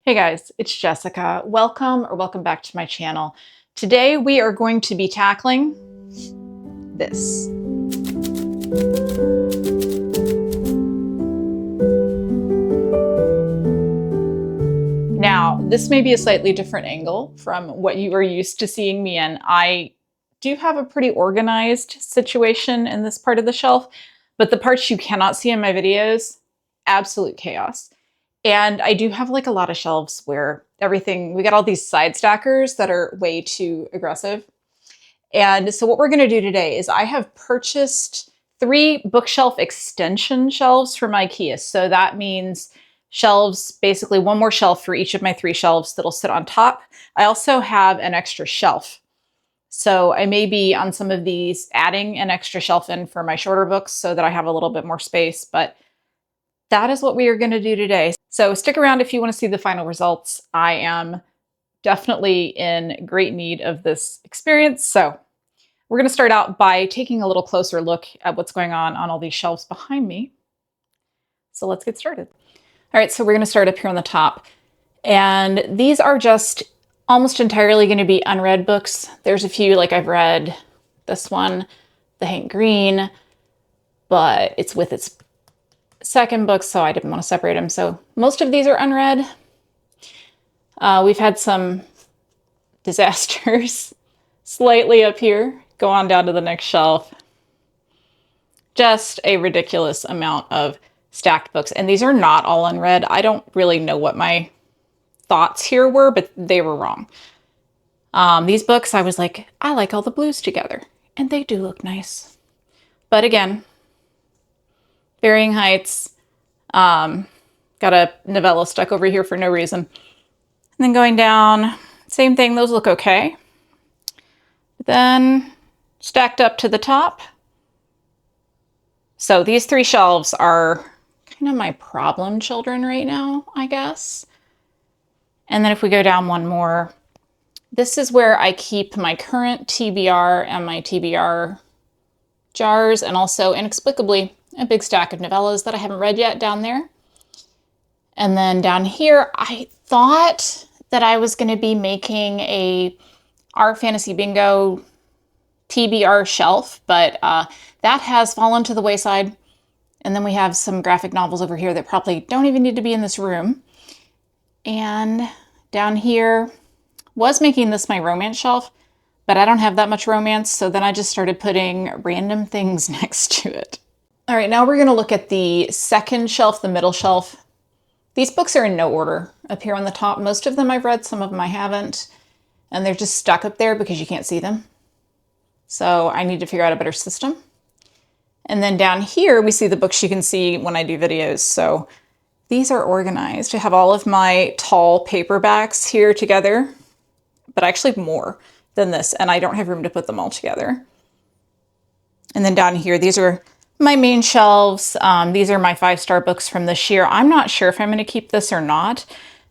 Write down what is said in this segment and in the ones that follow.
Hey guys, it's Jessica. Welcome back to my channel. Today we are going to be tackling this. Now, this may be a slightly different angle from what you are used to seeing me in. I do have a pretty organized situation in this part of the shelf, but the parts you cannot see in my videos, absolute chaos. And I do have like a lot of shelves where we got all these side stackers that are way too aggressive. And so what we're going to do today is I have purchased 3 bookshelf extension shelves from IKEA. So that means shelves, basically one more shelf for each of my 3 shelves that'll sit on top. I also have an extra shelf. So I may be on some of these adding an extra shelf in for my shorter books so that I have a little bit more space, but that is what we are going to do today. So stick around if you want to see the final results. I am definitely in great need of this experience. So we're going to start out by taking a little closer look at what's going on all these shelves behind me. So let's get started. All right, so we're going to start up here on the top. And these are just almost entirely going to be unread books. There's a few, like I've read this one, The Hank Green, but it's with its second book, so I didn't want to separate them. So most of these are unread. We've had some disasters slightly up here. Go on down to the next shelf. Just a ridiculous amount of stacked books. And these are not all unread. I don't really know what my thoughts here were, but they were wrong. These books, I was like, I like all the blues together. And they do look nice. But again, varying heights. Got a novella stuck over here for no reason. And then going down, same thing, those look okay. But then stacked up to the top. So these 3 shelves are kind of my problem children right now, I guess. And then if we go down one more, this is where I keep my current TBR and my TBR jars, and also inexplicably a big stack of novellas that I haven't read yet down there. And then down here, I thought that I was going to be making a Our Fantasy Bingo TBR shelf, but that has fallen to the wayside. And then we have some graphic novels over here that probably don't even need to be in this room. And down here, was making this my romance shelf, but I don't have that much romance, so then I just started putting random things next to it. All right, now we're going to look at the second shelf, the middle shelf. These books are in no order up here on the top. Most of them I've read, some of them I haven't, and they're just stuck up there because you can't see them. So I need to figure out a better system. And then down here, we see the books you can see when I do videos. So these are organized. I have all of my tall paperbacks here together, but actually more than this, and I don't have room to put them all together. And then down here, these are my main shelves. These are my 5-star books from this year. I'm not sure if I'm going to keep this or not,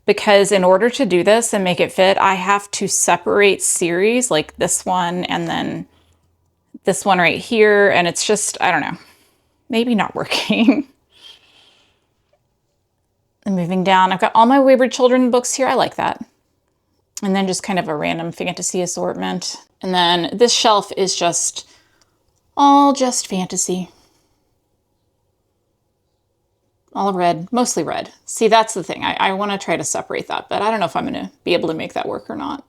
because in order to do this and make it fit, I have to separate series like this one and then this one right here. And it's just, I don't know, maybe not working. And moving down, I've got all my Wayward Children books here. I like that. And then just kind of a random fantasy assortment. And then this shelf is just all just fantasy. All red, mostly red. See, that's the thing. I want to try to separate that, but I don't know if I'm going to be able to make that work or not.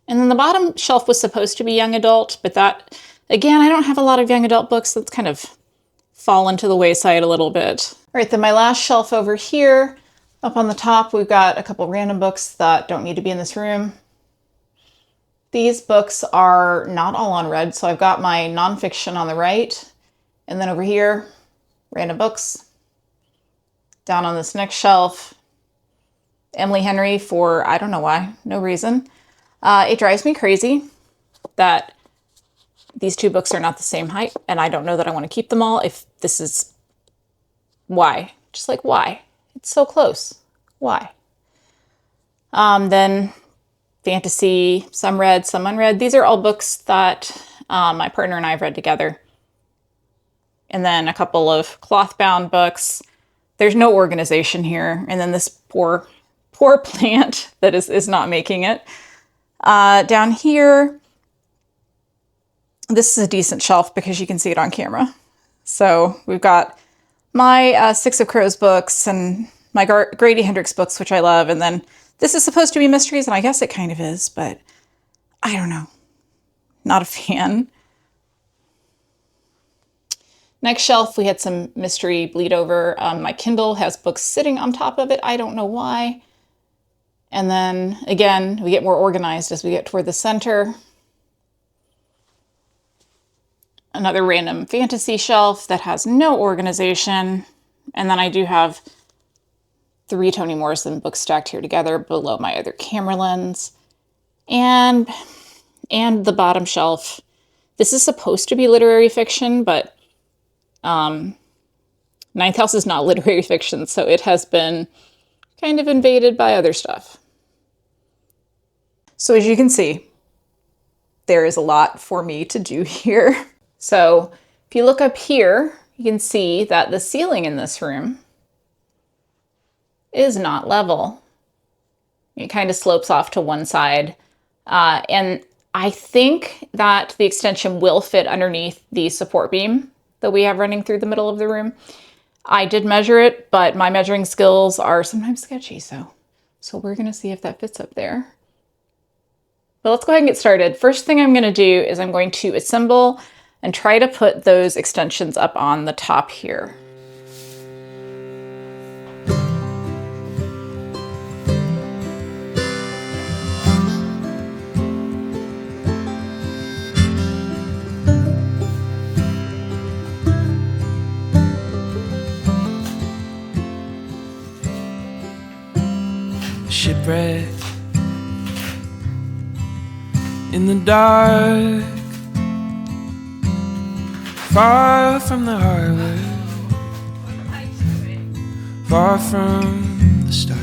And then the bottom shelf was supposed to be young adult, but that, again, I don't have a lot of young adult books. That's kind of fallen to the wayside a little bit. All right, then my last shelf over here, up on the top, we've got a couple random books that don't need to be in this room. These books are not all unread, so I've got my nonfiction on the right, and then over here, random books. Down on this next shelf, Emily Henry for, I don't know why, no reason. It drives me crazy that these 2 books are not the same height, and I don't know that I want to keep them all. If this is, why? Just like, why? It's so close. Why? Then fantasy, some read, some unread. These are all books that my partner and I have read together. And then a couple of cloth-bound books. There's no organization here. And then this poor plant that is not making it. Down here, this is a decent shelf because you can see it on camera. So we've got my Six of Crows books and my Grady Hendrix books, which I love. And then this is supposed to be mysteries, and I guess it kind of is, but I don't know. Not a fan. Next shelf, we had some mystery bleed over. My Kindle has books sitting on top of it. I don't know why. And then again, we get more organized as we get toward the center. Another random fantasy shelf that has no organization. And then I do have 3 Toni Morrison books stacked here together below my other camera lens. And the bottom shelf. This is supposed to be literary fiction, but Ninth House is not literary fiction, so it has been kind of invaded by other stuff. So as you can see, there is a lot for me to do here. So if you look up here, you can see that the ceiling in this room is not level. It kind of slopes off to one side. And I think that the extension will fit underneath the support beam that we have running through the middle of the room. I did measure it, but my measuring skills are sometimes sketchy, so we're gonna see if that fits up there. But let's go ahead and get started. First thing I'm gonna do is I'm going to assemble and try to put those extensions up on the top here. Shipwreck in the dark, far from the harbor, far from the start.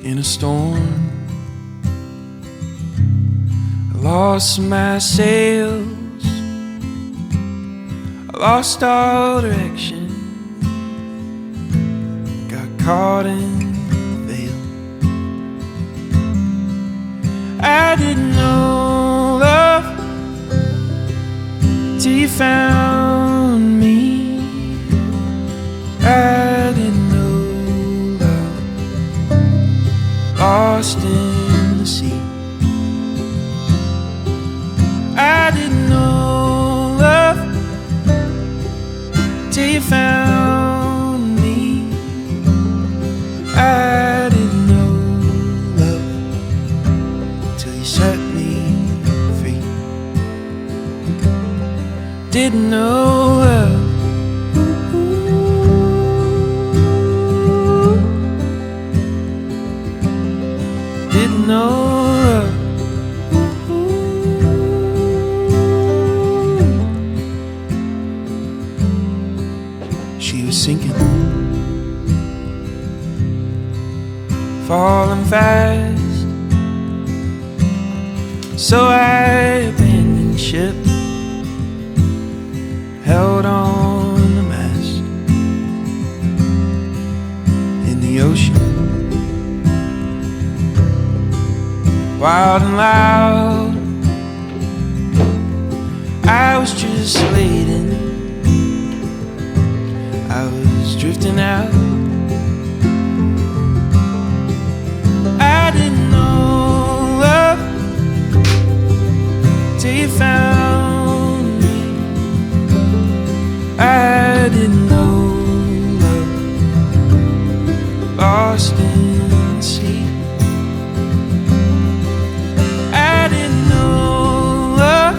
In a storm, I lost my sails, I lost all direction, caught in the veil. I didn't know love till you found me. I didn't know love, lost in the sea. I didn't know love till you found. I didn't know love till you set me free. Didn't know love. Didn't know love. She was sinking, falling fast, so I abandoned ship, held on the mast. In the ocean, wild and loud, I was just waiting, I was drifting out. I didn't know love till you found me. I didn't know love, lost in the sea. I didn't know love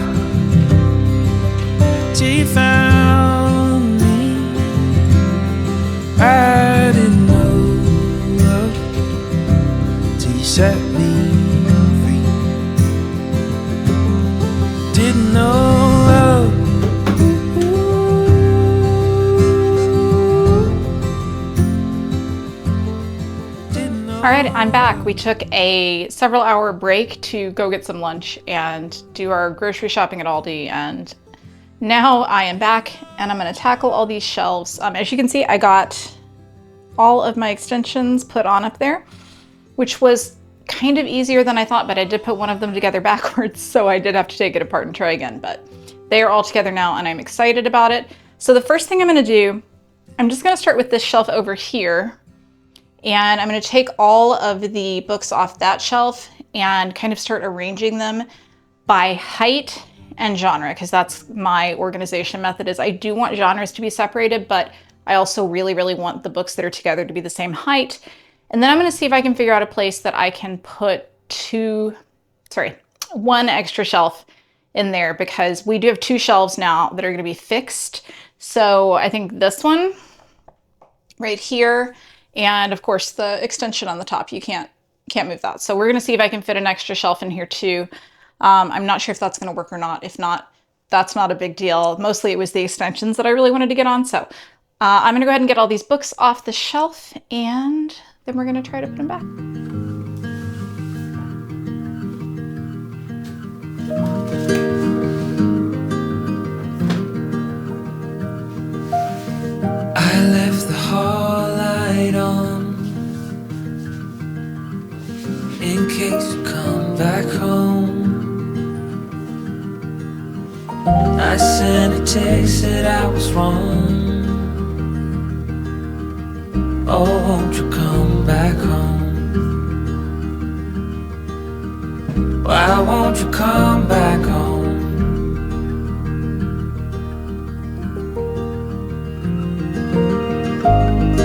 till you found me. I didn't know love till you set me free. Didn't know love. All right, I'm back. We took a several-hour break to go get some lunch and do our grocery shopping at Aldi, and Now I am back and I'm gonna tackle all these shelves. As you can see, I got all of my extensions put on up there, which was kind of easier than I thought, but I did put one of them together backwards, so I did have to take it apart and try again, but they are all together now and I'm excited about it. So the first thing I'm gonna do, I'm just gonna start with this shelf over here, and I'm gonna take all of the books off that shelf and kind of start arranging them by height and genre, because that's my organization method. Is I do want genres to be separated, but I also really, really want the books that are together to be the same height. And then I'm gonna see if I can figure out a place that I can put one extra shelf in there, because we do have 2 shelves now that are gonna be fixed. So I think this one right here, and of course the extension on the top, you can't move that. So we're gonna see if I can fit an extra shelf in here too. I'm not sure if that's gonna work or not. If not, that's not a big deal. Mostly it was the extensions that I really wanted to get on. So I'm gonna go ahead and get all these books off the shelf, and then we're gonna try to put them back. I left the hall light on in case you come back home. I sent a text that I was wrong. Oh, won't you come back home? Why won't you come back home?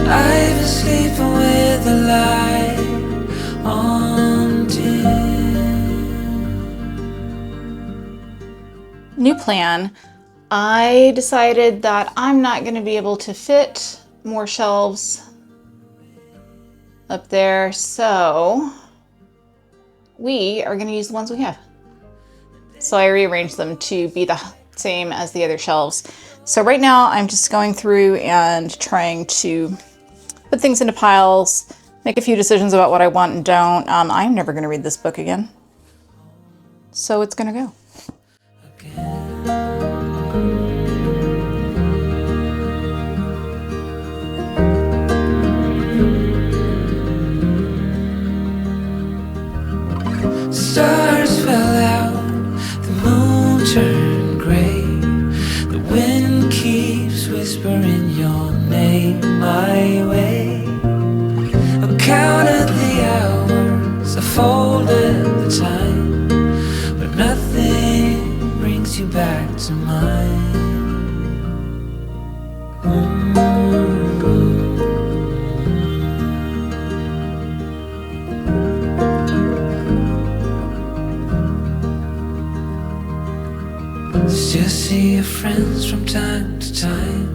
I've been sleeping with the light on dim. New plan. I decided that I'm not going to be able to fit more shelves up there, so we are going to use the ones we have. So I rearranged them to be the same as the other shelves. So right now I'm just going through and trying to put things into piles, make a few decisions about what I want and don't. I'm never going to read this book again, so it's going to go. Stars fell out, the moon turned gray. The wind keeps whispering your name my way. I counted the hours, I folded the time, but nothing brings you back to mine. Still see your friends from time to time.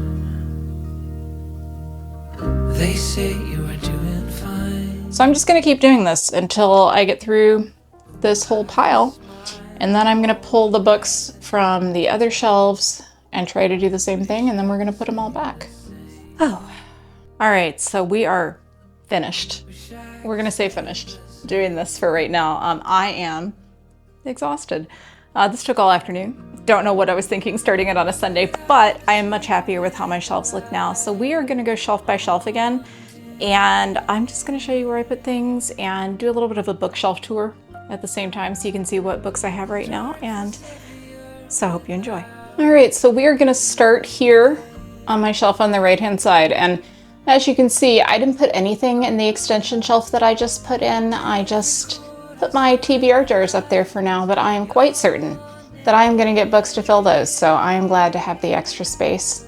They say you are doing fine. So I'm just going to keep doing this until I get through this whole pile, and then I'm going to pull the books from the other shelves and try to do the same thing, and then we're going to put them all back. Oh, all right, so we are finished. We're going to say finished doing this for right now. I am exhausted. This took all afternoon. Don't know what I was thinking starting it on a Sunday, but I am much happier with how my shelves look now. So we are gonna go shelf by shelf again, and I'm just gonna show you where I put things and do a little bit of a bookshelf tour at the same time so you can see what books I have right now, and so I hope you enjoy. All right, so we are gonna start here on my shelf on the right-hand side, and as you can see, I didn't put anything in the extension shelf that I just put in. I just put my TBR jars up there for now, but I am quite certain that I am going to get books to fill those, so I am glad to have the extra space.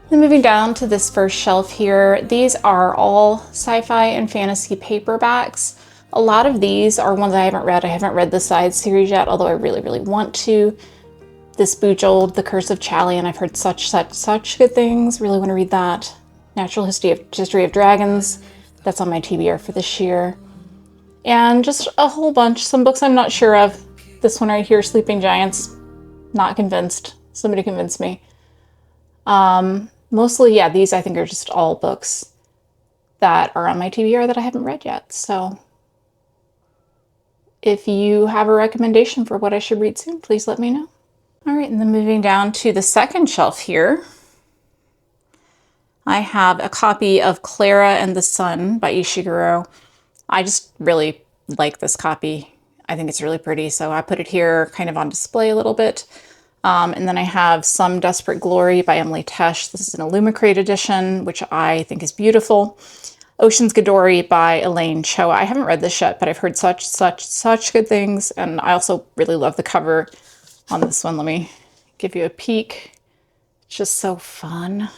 Then moving down to this first shelf here, these are all sci-fi and fantasy paperbacks. A lot of these are ones I haven't read. I haven't read the Side series yet, although I really, really want to. This Bujold, The Curse of Chally, and I've heard such good things. Really want to read that. Natural History of Dragons, that's on my TBR for this year. And just a whole bunch, some books I'm not sure of. This one right here, Sleeping Giants, not convinced. Somebody convinced me. Mostly, yeah, these I think are just all books that are on my TBR that I haven't read yet. So if you have a recommendation for what I should read soon, please let me know. All right, and then moving down to the second shelf here, I have a copy of Clara and the Sun by Ishiguro. I just really like this copy. I think it's really pretty, so I put it here kind of on display a little bit. And then I have Some Desperate Glory by Emily Tesh. This is an Illumicrate edition, which I think is beautiful. Ocean's Gadori by Elaine Cho. I haven't read this yet, but I've heard such good things, and I also really love the cover on this one. Let me give you a peek. It's just so fun.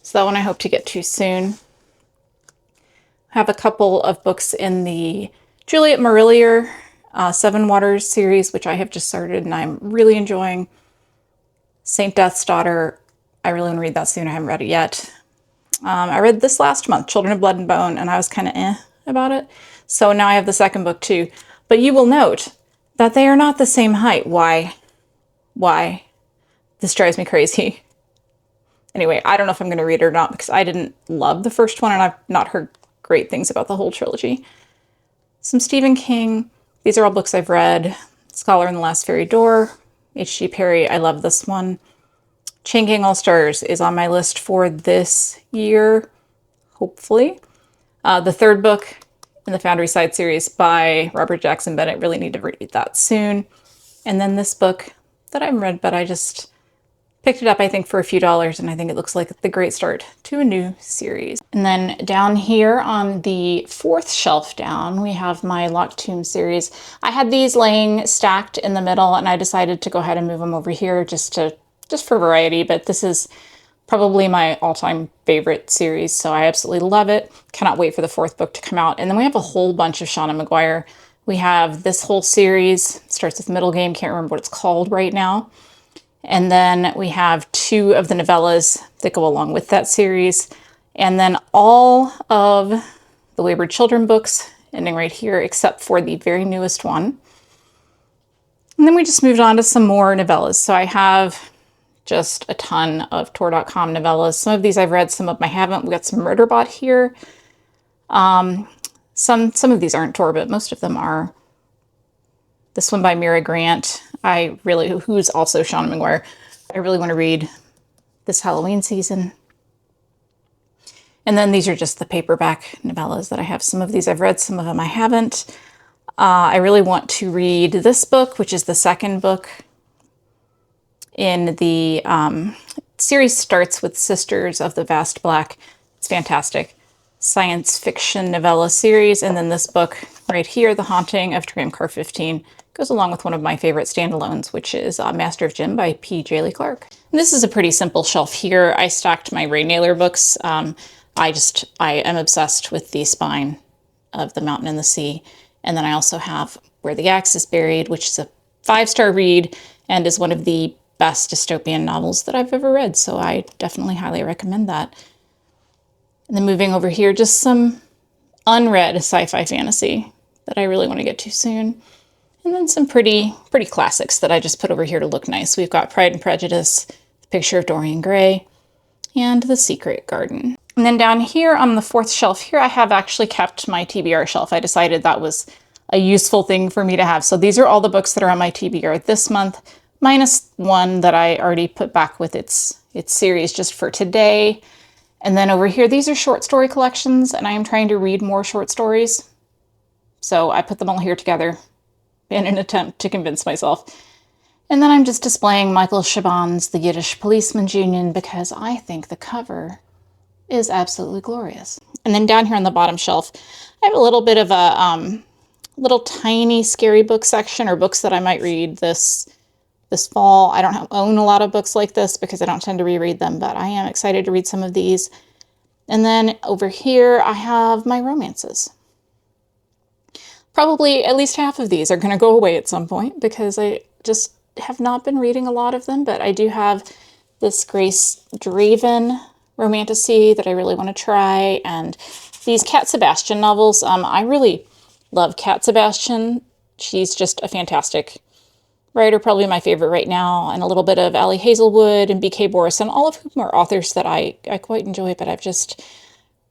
So that one I hope to get to soon. I have a couple of books in the Juliet Marillier Seven Waters series, which I have just started and I'm really enjoying. Saint Death's Daughter, I really want to read that soon. I haven't read it yet. I read this last month, Children of Blood and Bone, and I was kind of about it. So now I have the second book too. But you will note that they are not the same height. Why? Why? This drives me crazy. Anyway, I don't know if I'm going to read it or not because I didn't love the first one and I've not heard great things about the whole trilogy. Some Stephen King. These are all books I've read. Scholar in the Last Fairy Door. H.G. Perry. I love this one. Chain Gang All Stars is on my list for this year, hopefully. The third book in the Foundry Side series by Robert Jackson Bennett. Really need to read that soon. And then this book that I haven't read, but I just picked it up, I think, for a few dollars, and I think it looks like the great start to a new series. And then down here on the fourth shelf down, we have my Locked Tomb series. I had these laying stacked in the middle, and I decided to go ahead and move them over here just for variety, but this is probably my all-time favorite series, so I absolutely love it. Cannot wait for the fourth book to come out. And then we have a whole bunch of Shauna McGuire. We have this whole series. It starts with Middle Game, can't remember what it's called right now. And then we have two of the novellas that go along with that series. And then all of the Wayward Children books, ending right here, except for the very newest one. And then we just moved on to some more novellas. So I have just a ton of Tor.com novellas. Some of these I've read, some of them I haven't. We got some Murderbot here. Some of these aren't Tor, but most of them are. This one by Mira Grant, who's also Shauna McGuire. I really want to read this Halloween season. And then these are just the paperback novellas that I have. Some of these I've read, some of them I haven't. I really want to read this book, which is the second book in the series. Starts with Sisters of the Vast Black. It's fantastic. Science fiction novella series. And then this book right here, The Haunting of Tram Car 15, goes along with one of my favorite standalones, which is Master of Jim by P. J. Lee Clark. And this is a pretty simple shelf here. I stacked my Ray Naylor books. I am obsessed with the spine of The Mountain and the Sea. And then I also have Where the Axe is Buried, which is a 5-star read and is one of the best dystopian novels that I've ever read. So I definitely highly recommend that. And then moving over here, just some unread sci-fi fantasy that I really want to get to soon. And then some pretty classics that I just put over here to look nice. We've got Pride and Prejudice, The Picture of Dorian Gray, and The Secret Garden. And then down here on the fourth shelf here, I have actually kept my TBR shelf. I decided that was a useful thing for me to have. So these are all the books that are on my TBR this month, minus one that I already put back with its series just for today. And then over here, these are short story collections, and I am trying to read more short stories. So I put them all here together in an attempt to convince myself. And then I'm just displaying Michael Chabon's The Yiddish Policeman's Union because I think the cover is absolutely glorious. And then down here on the bottom shelf, I have a little bit of a little tiny scary book section, or books that I might read this fall. I don't own a lot of books like this because I don't tend to reread them, but I am excited to read some of these. And then over here, I have my romances. Probably at least half of these are going to go away at some point because I just have not been reading a lot of them, but I do have this Grace Draven romantasy that I really want to try, and these Cat Sebastian novels. I really love Cat Sebastian. She's just a fantastic writer, probably my favorite right now, and a little bit of Allie Hazelwood and B.K. Borison, all of whom are authors that I quite enjoy, but I've just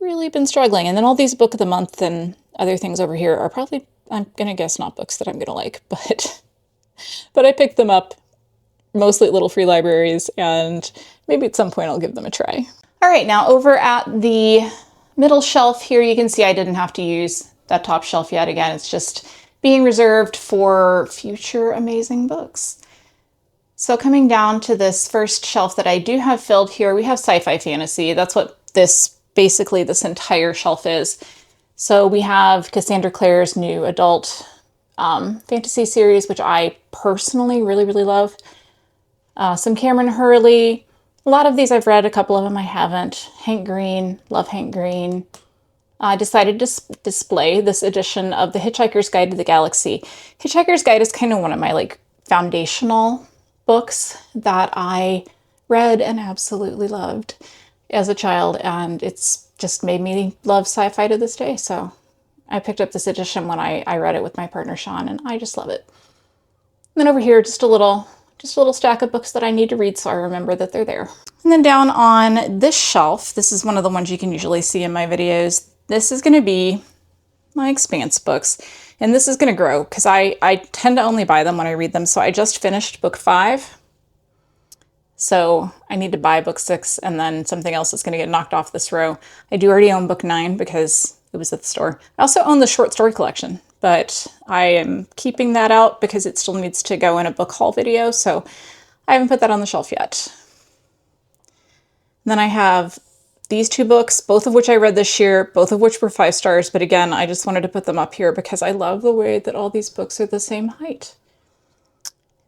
really been struggling. And then all these book of the month and other things over here are probably, I'm going to guess, not books that I'm going to like, but I picked them up mostly at little free libraries, and maybe at some point I'll give them a try. All right, now over at the middle shelf here, you can see I didn't have to use that top shelf yet. Again, it's just being reserved for future amazing books. So coming down to this first shelf that I do have filled here, we have sci-fi fantasy. That's what basically this entire shelf is. So we have Cassandra Clare's new adult fantasy series, which I personally really, really love. Some Cameron Hurley. A lot of these I've read, a couple of them I haven't. Hank Green, love Hank Green. I decided to display this edition of The Hitchhiker's Guide to the Galaxy. Hitchhiker's Guide is kind of one of my foundational books that I read and absolutely loved as a child, and it's just made me love sci-fi to this day. So I picked up this edition when I read it with my partner Sean, and I just love it. And then over here, just a little stack of books that I need to read so I remember that they're there. And then down on this shelf, this is one of the ones you can usually see in my videos. This is going to be my Expanse books. And this is going to grow because I tend to only buy them when I read them. So I just finished book 5. So I need to buy book 6 and then something else is going to get knocked off this row. I do already own book 9 because it was at the store. I also own the short story collection, but I am keeping that out because it still needs to go in a book haul video. So I haven't put that on the shelf yet. And then I have these 2 books, both of which I read this year, both of which were 5 stars. But again, I just wanted to put them up here because I love the way that all these books are the same height.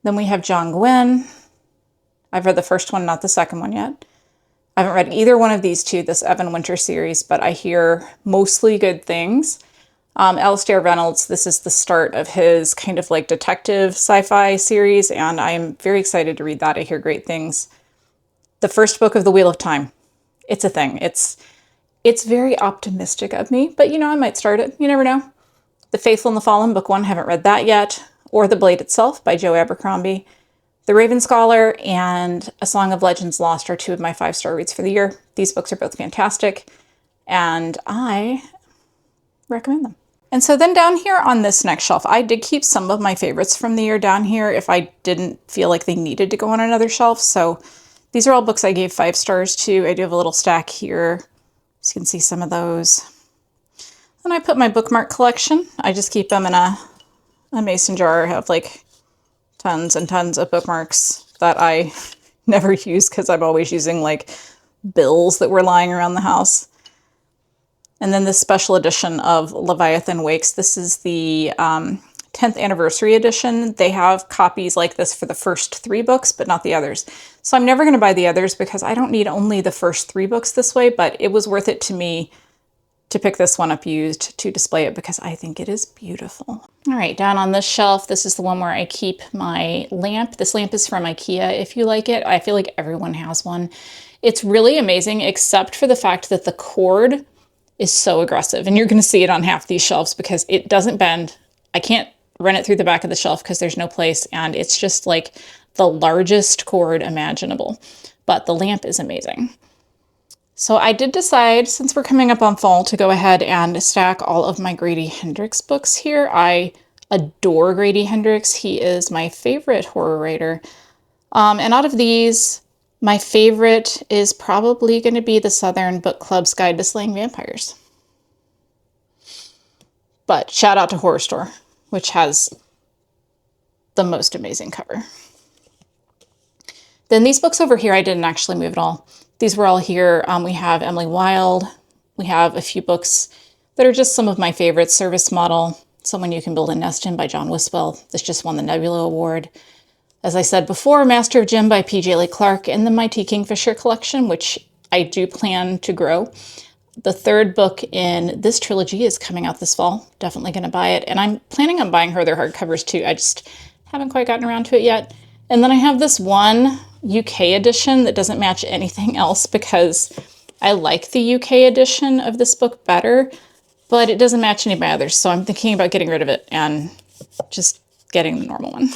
Then we have John Gwynne. I've read the first one, not the second one yet. I haven't read either one of these 2, this Evan Winter series, but I hear mostly good things. Alastair Reynolds, this is the start of his kind of detective sci-fi series, and I'm very excited to read that. I hear great things. The first book of The Wheel of Time. It's a thing. It's very optimistic of me, but I might start it. You never know. The Faithful and the Fallen, book 1, haven't read that yet. Or The Blade Itself by Joe Abercrombie. The Raven Scholar and A Song of Legends Lost are 2 of my 5-star reads for the year. These books are both fantastic, and I recommend them. And so then down here on this next shelf, I did keep some of my favorites from the year down here if I didn't feel like they needed to go on another shelf. So these are all books I gave 5 stars to. I do have a little stack here, so you can see some of those. Then I put my bookmark collection. I just keep them in a mason jar. I have tons and tons of bookmarks that I never use because I'm always using bills that were lying around the house. And then this special edition of Leviathan Wakes. This is the 10th anniversary edition. They have copies like this for the first 3 books, but not the others. So I'm never going to buy the others because I don't need only the first 3 books this way, but it was worth it to me to pick this one up used to display it because I think it is beautiful. All right, down on this shelf, this is the one where I keep my lamp. This lamp is from IKEA. If you like it, I feel like everyone has one. It's really amazing, except for the fact that the cord is so aggressive, and you're going to see it on half these shelves because it doesn't bend. I can't run it through the back of the shelf because there's no place, and it's just the largest cord imaginable. But the lamp is amazing. So I did decide, since we're coming up on fall, to go ahead and stack all of my Grady Hendrix books here. I adore Grady Hendrix. He is my favorite horror writer. And out of these, my favorite is probably going to be the Southern Book Club's Guide to Slaying Vampires. But shout out to Horror Store, which has the most amazing cover. Then these books over here, I didn't actually move at all. These were all here. We have Emily Wilde. We have a few books that are just some of my favorites. Service Model, Someone You Can Build a Nest In by John Wiswell. This just won the Nebula Award. As I said before, Master of Jim by P.J. Lee Clark, and the Mighty Kingfisher collection, which I do plan to grow. The 3rd book in this trilogy is coming out this fall. Definitely going to buy it. And I'm planning on buying her other hardcovers too. I just haven't quite gotten around to it yet. And then I have this one UK edition that doesn't match anything else because I like the UK edition of this book better, but it doesn't match any of my others. So I'm thinking about getting rid of it and just getting the normal one.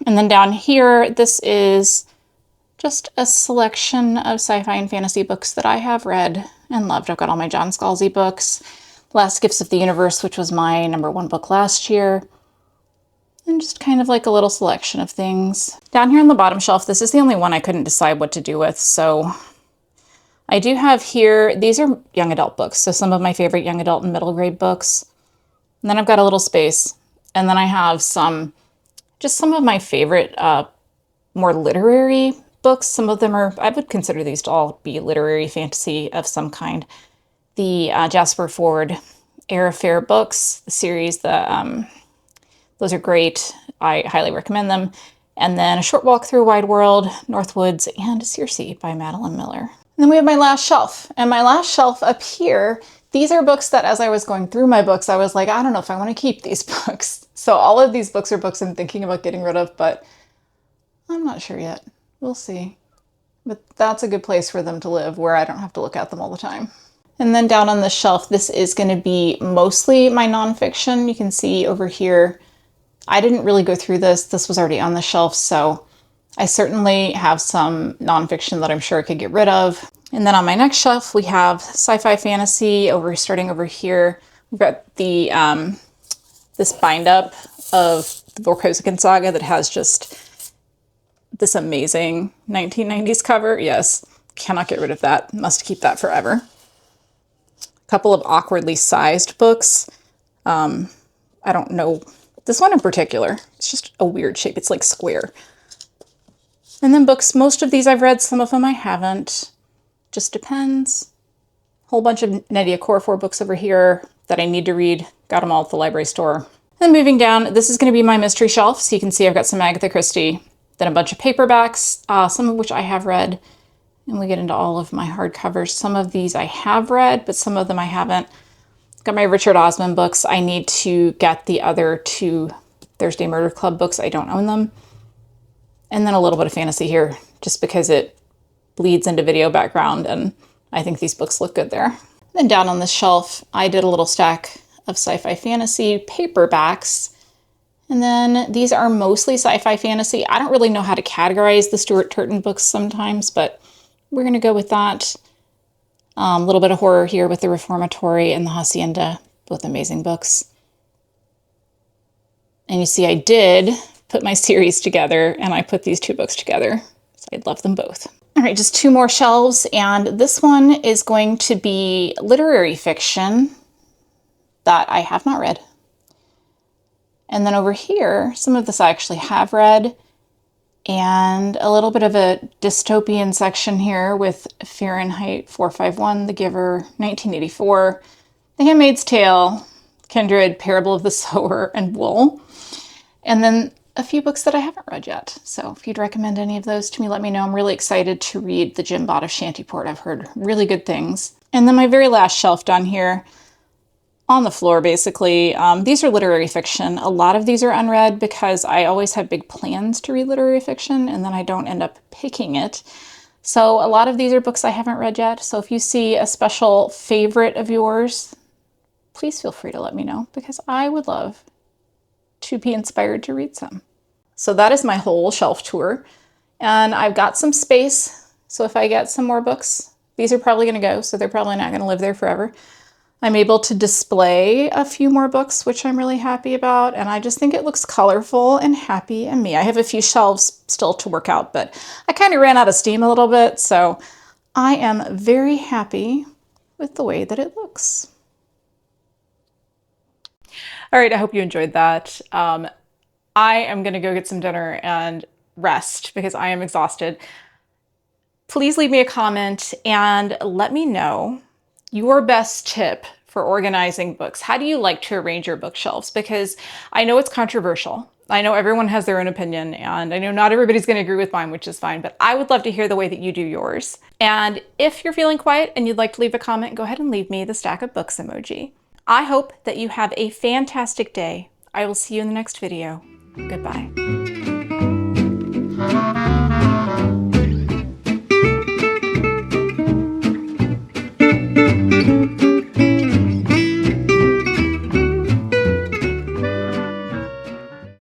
And then down here, this is just a selection of sci-fi and fantasy books that I have read and loved. I've got all my John Scalzi books. Last Gifts of the Universe, which was my #1 book last year. And just kind of like a little selection of things. Down here on the bottom shelf, this is the only one I couldn't decide what to do with, so I do have here, these are young adult books, so some of my favorite young adult and middle grade books. And then I've got a little space, and then I have just some of my favorite more literary books. Some of them are, I would consider these to all be literary fantasy of some kind. The Jasper Fforde Air Affair books, the series, those are great. I highly recommend them. And then A Short Walk Through a Wide World, Northwoods, and Circe by Madeline Miller. And then we have my last shelf. And my last shelf up here, these are books that as I was going through my books, I was like, I don't know if I want to keep these books. So all of these books are books I'm thinking about getting rid of, but I'm not sure yet. We'll see. But that's a good place for them to live where I don't have to look at them all the time. And then down on the shelf, this is going to be mostly my nonfiction. You can see over here, I didn't really go through this. This was already on the shelf, so I certainly have some nonfiction that I'm sure I could get rid of. And then on my next shelf, we have sci-fi fantasy starting over here. We've got the this bind up of the Vorkosigan Saga that has just this amazing 1990s cover. Yes, cannot get rid of that. Must keep that forever. A couple of awkwardly sized books. I don't know. This one in particular, it's just a weird shape. It's like square. And then books, most of these I've read, some of them I haven't. Just depends. Whole bunch of Nnedi Okorafor books over here that I need to read. Got them all at the library store. Then moving down, this is going to be my mystery shelf. So you can see I've got some Agatha Christie, then a bunch of paperbacks, some of which I have read. And we get into all of my hardcovers. Some of these I have read, but some of them I haven't. Got my Richard Osman books. I need to get the other two Thursday Murder Club books. I don't own them. And then a little bit of fantasy here, just because it bleeds into video background, and I think these books look good there. Then down on the shelf, I did a little stack of sci-fi fantasy paperbacks. And then these are mostly sci-fi fantasy. I don't really know how to categorize the Stuart Turton books sometimes, but we're going to go with that. A little bit of horror here with The Reformatory and The Hacienda, both amazing books. And you see I did put my series together, and I put these two books together. So I love them both. All right, just two more shelves, and this one is going to be literary fiction that I have not read. And then over here, some of this I actually have read, and a little bit of a dystopian section here with Fahrenheit 451, The Giver, 1984, The Handmaid's Tale, Kindred, Parable of the Sower, and Wool. And then a few books that I haven't read yet. So if you'd recommend any of those to me, let me know. I'm really excited to read The Jim Bott of Shantyport. I've heard really good things. And then my very last shelf down here, on the floor, basically. These are literary fiction. A lot of these are unread because I always have big plans to read literary fiction and then I don't end up picking it. So a lot of these are books I haven't read yet. So if you see a special favorite of yours, please feel free to let me know because I would love to be inspired to read some. So that is my whole shelf tour. And I've got some space. So if I get some more books, these are probably going to go. So they're probably not going to live there forever. I'm able to display a few more books, which I'm really happy about. And I just think it looks colorful and happy and me. I have a few shelves still to work out, but I kind of ran out of steam a little bit. So I am very happy with the way that it looks. All right, I hope you enjoyed that. I am going to go get some dinner and rest because I am exhausted. Please leave me a comment and let me know your best tip for organizing books. How do you like to arrange your bookshelves? Because I know it's controversial. I know everyone has their own opinion, and I know not everybody's going to agree with mine, which is fine, but I would love to hear the way that you do yours. And if you're feeling quiet and you'd like to leave a comment, go ahead and leave me the stack of books emoji. I hope that you have a fantastic day. I will see you in the next video. Goodbye.